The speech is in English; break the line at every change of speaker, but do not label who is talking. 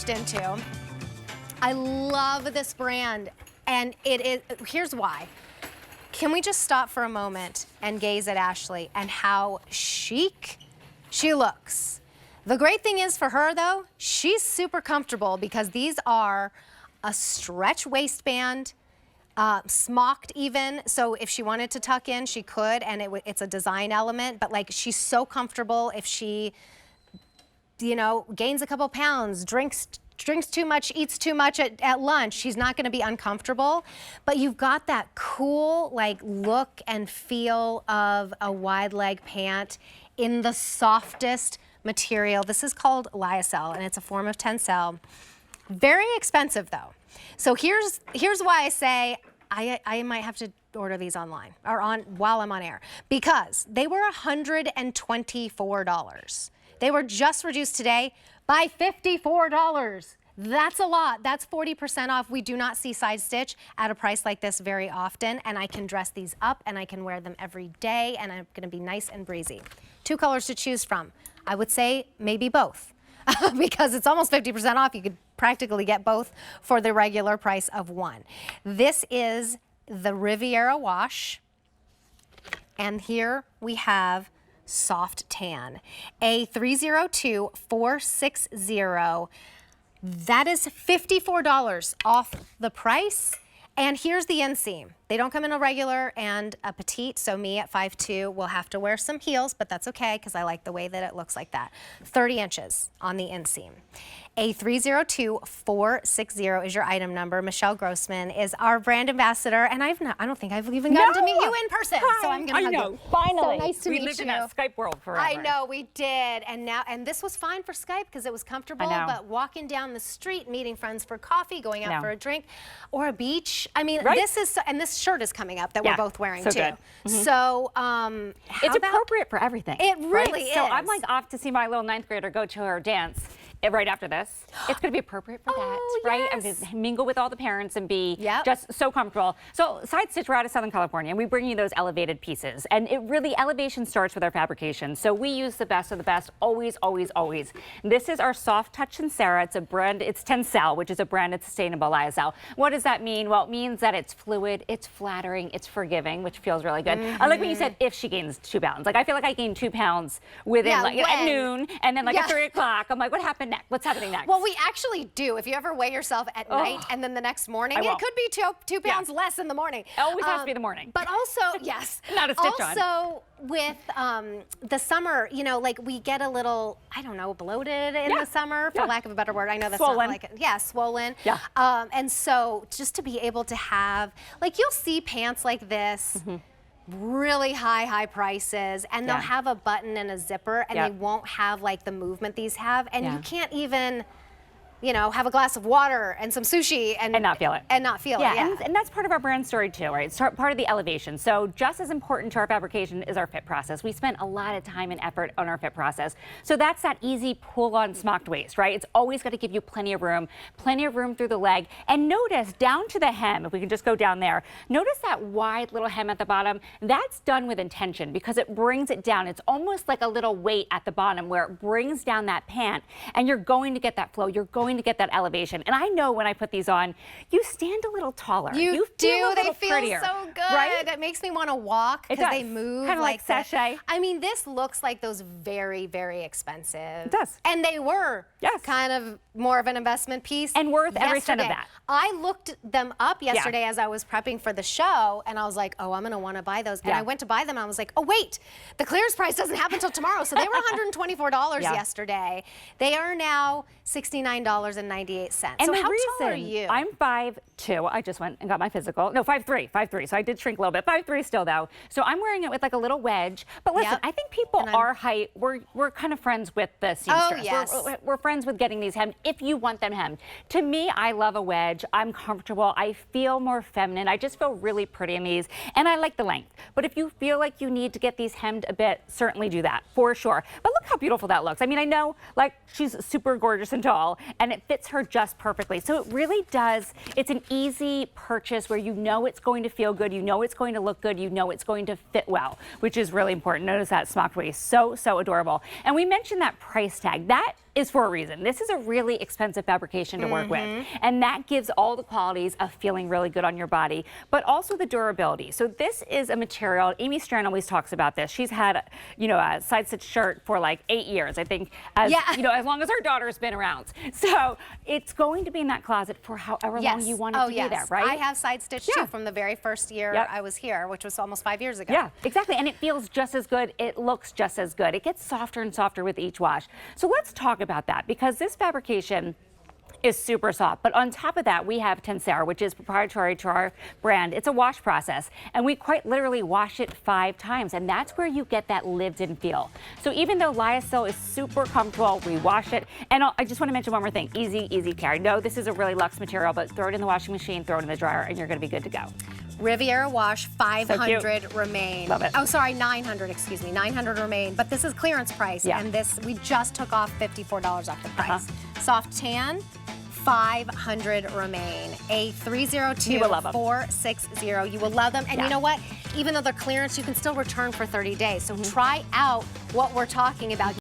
locked into. I love this brand, and it is, here's why. Can we just stop for a moment and gaze at Ashley and how chic she looks? The great thing is for her though, she's super comfortable because these are a stretch waistband, smocked even, so if she wanted to tuck in, she could, and it's a design element, but like she's so comfortable if she, you know, gains a couple pounds, drinks too much, eats too much at lunch, she's not gonna be uncomfortable, but you've got that cool like look and feel of a wide leg pant in the softest material. This is called lyocell, and it's a form of tencel. Very expensive though. So here's why I say I might have to order these online or while I'm on air, because they were $124. They were just reduced today by $54. That's a lot. That's 40% off. We do not see side stitch at a price like this very often, and I can dress these up and I can wear them every day, and I'm gonna be nice and breezy. 2 colors to choose from. I would say maybe both. Because it's almost 50% off. You could practically get both for the regular price of one. This is the Riviera wash, and here we have soft tan, a 302460. That is $54 off the price. And here's the inseam. They don't come in a regular and a petite, so me at 5'2" will have to wear some heels, but that's okay because I like the way that it looks like that. 30 inches on the inseam. A 302460 is your item number. Michelle Grossman is our brand ambassador, and I don't think I've even gotten to meet you in person.
Hi.
So I'm gonna hug you.
Finally.
So nice to meet you.
We lived in that Skype world forever.
I know, we did. And this was fine for Skype because it was comfortable, but walking down the street, meeting friends for coffee, going out for a drink, or a beach. I mean, this is, and this shirt is coming up that we're both wearing too.
Good.
So,
it's appropriate for everything.
It really is.
So I'm like off to see my little 9th grader go to her dance right after this. It's going to be appropriate for that, right? I'm going to mingle with all the parents and be just so comfortable. So Side Stitch, we're out of Southern California, and we bring you those elevated pieces. And it really, elevation starts with our fabrication. So we use the best of the best, always, always, always. This is our Soft Touch Sincera. It's a brand, it's Tencel, which is a branded sustainable lyocell. What does that mean? Well, it means that it's fluid, it's flattering, it's forgiving, which feels really good. I like when you said if she gains 2 pounds. Like, I feel like I gained 2 pounds within at noon, and then at 3 o'clock, I'm like, what happened next? What's happening next?
Well, we actually do. If you ever weigh yourself at night and then the next morning, it could be 2 pounds less in the morning.
It always has to be the morning.
But also, yes.
Not a stitch on.
Also, with the summer, you know, like we get a little, I don't know, bloated in the summer, for lack of a better word. I know that's
swollen.
not like it. Yeah, swollen.
Yeah.
And so just to be able to have, like you'll see pants like this, really high prices, and they'll have a button and a zipper, and they won't have like the movement these have, and you can't even, you know, have a glass of water and some sushi and
not feel it.
And not feel it,
and that's part of our brand story too, right? It's part of the elevation. So just as important to our fabrication is our fit process. We spent a lot of time and effort on our fit process. So that's that easy pull-on smocked waist, right? It's always got to give you plenty of room through the leg. And notice down to the hem, if we can just go down there, notice that wide little hem at the bottom. That's done with intention because it brings it down. It's almost like a little weight at the bottom where it brings down that pant, and you're going to get that flow. You're going to get that elevation. And I know when I put these on, you stand a little taller.
You do. They feel
prettier,
so good.
Right?
It makes me want to walk because they move
kind of like sachet.
I mean, this looks like those very, very expensive.
It does.
And they were kind of more of an investment piece.
And worth every cent of that.
I looked them up yesterday as I was prepping for the show, and I was like, oh, I'm going to want to buy those. And I went to buy them, and I was like, oh, wait, the clearance price doesn't happen until tomorrow. So they were $124 yesterday. They are now $69.98.
And
so
the
how
reason,
tall are you?
I'm 5'2". I just went and got my physical. No, 5'3". So I did shrink a little bit. 5'3" still though. So I'm wearing it with like a little wedge. But listen, I think people our height, we're kind of friends with the seamstress.
Oh, yes.
We're friends with getting these hemmed if you want them hemmed. To me, I love a wedge. I'm comfortable. I feel more feminine. I just feel really pretty in these, and I like the length. But if you feel like you need to get these hemmed a bit, certainly do that for sure. But look how beautiful that looks. I mean, I know like she's super gorgeous and tall, and it fits her just perfectly. So it really does. It's an easy purchase where you know it's going to feel good, you know it's going to look good, you know it's going to fit well, which is really important. Notice that smocked waist, so adorable. And we mentioned that price tag. That is for a reason. This is a really expensive fabrication to work with, and that gives all the qualities of feeling really good on your body, but also the durability. So this is a material, Amy Strand always talks about this. She's had, you know, a side stitch shirt for like 8 years, I think, as, you know, as long as her daughter's been around. So it's going to be in that closet for however long you want it to be there, right?
I have side stitched too from the very first year I was here, which was almost 5 years ago.
Yeah, exactly, and it feels just as good. It looks just as good. It gets softer and softer with each wash. So let's talk about that, because this fabrication is super soft. But on top of that, we have Tensera, which is proprietary to our brand. It's a wash process, and we quite literally wash it 5 times, and that's where you get that lived-in feel. So even though Lyocell is super comfortable, we wash it. And I just want to mention one more thing, easy care. I know this is a really luxe material, but throw it in the washing machine, throw it in the dryer, and you're going to be good to go.
Riviera wash, 500 remain.
Love it.
Oh, sorry, 900, excuse me, 900 remain. But this is clearance price, and this, we just took off $54 off the price. Soft tan, 500 remain. A302-460. You will love them. And you know what? Even though they're clearance, you can still return for 30 days. So try out what we're talking about.